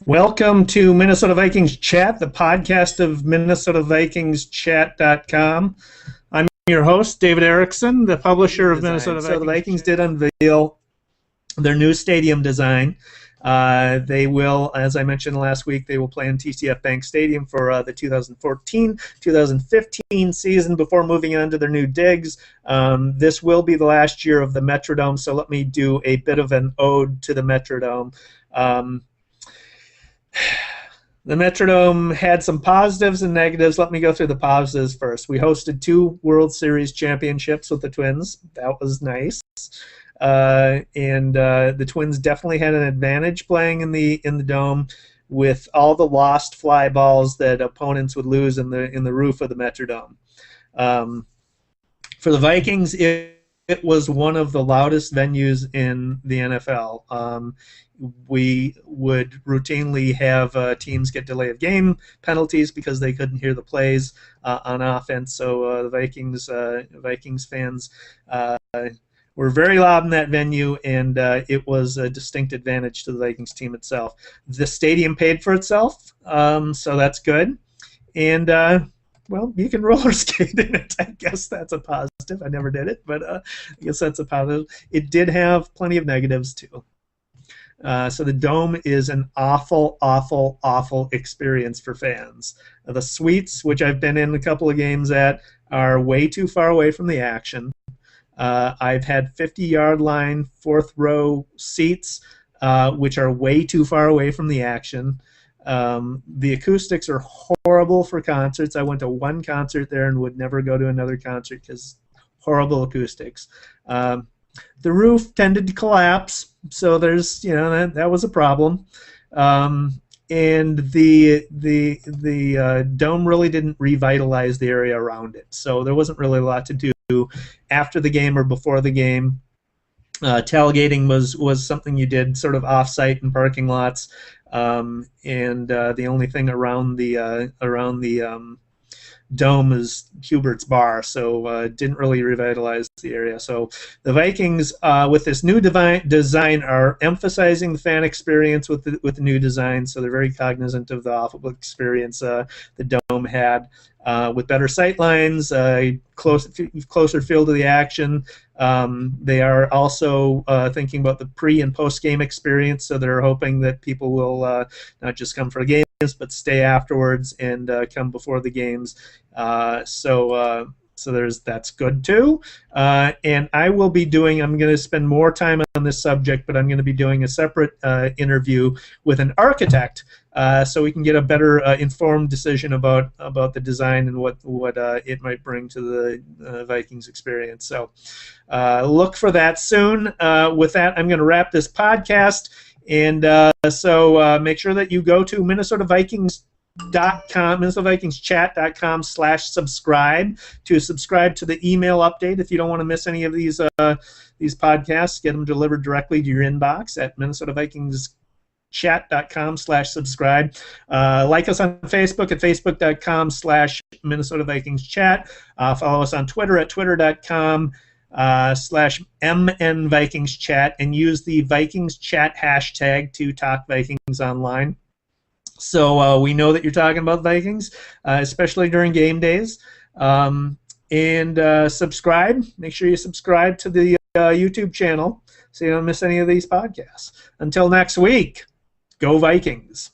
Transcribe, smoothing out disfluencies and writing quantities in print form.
Welcome to Minnesota Vikings Chat, the podcast of MinnesotaVikingsChat.com. I'm your host, David Erickson, the publisher of Minnesota Vikings. So the Vikings did unveil their new stadium design. They will, as I mentioned last week, they will play in TCF Bank Stadium for the 2014-2015 season before moving on to their new digs. This will be the last year of the Metrodome, so let me do a bit of an ode to the Metrodome. The Metrodome had some positives and negatives. Let me go through the positives first. We hosted 2 World Series championships with the Twins. That was nice. The Twins definitely had an advantage playing in the dome with all the lost fly balls that opponents would lose in the roof of the Metrodome. For the Vikings, it was one of the loudest venues in the NFL. We would routinely have teams get delay of game penalties because they couldn't hear the plays on offense. So the Vikings fans were very loud in that venue, and it was a distinct advantage to the Vikings team itself. The stadium paid for itself, so that's good. And well, you can roller skate in it. I guess that's a positive. I never did it, but I guess that's a positive. It did have plenty of negatives too. So the dome is an awful, awful, awful experience for fans. The suites, which I've been in a couple of games at, are way too far away from the action. I've had 50-yard line, 4th row seats, which are way too far away from the action. The acoustics are horrible for concerts. I went to one concert there and would never go to another concert because horrible acoustics. The roof tended to collapse, so there's that was a problem. And the dome really didn't revitalize the area around it, so there wasn't really a lot to do after the game or before the game. Tailgating was something you did sort of off-site in parking lots, and the only thing around the dome is Hubert's Bar, so didn't really revitalize the area. So the Vikings, with this new design, are emphasizing the fan experience with the new design. So they're very cognizant of the awful experience the dome had, with better sight lines, closer field to the action. They are also thinking about the pre- and post-game experience, so they're hoping that people will not just come for the games, but stay afterwards and come before the games. So that's good too. And I'm going to spend more time on this subject, but I'm going to be doing a separate interview with an architect, so we can get a better informed decision about the design and what it might bring to the Vikings experience. So look for that soon. With that, I'm going to wrap this podcast. And so make sure that you go to MinnesotaVikingsChat.com, MinnesotaVikingsChat.com/subscribe to subscribe to the email update. If you don't want to miss any of these podcasts, get them delivered directly to your inbox at MinnesotaVikingsChat.com/subscribe. Like us on Facebook at Facebook.com/MinnesotaVikingsChat. Follow us on Twitter at Twitter.com /MNVikingsChat, and use the Vikings Chat hashtag to talk Vikings online. So we know that you're talking about Vikings, especially during game days. And subscribe. Make sure you subscribe to the YouTube channel so you don't miss any of these podcasts. Until next week, go Vikings.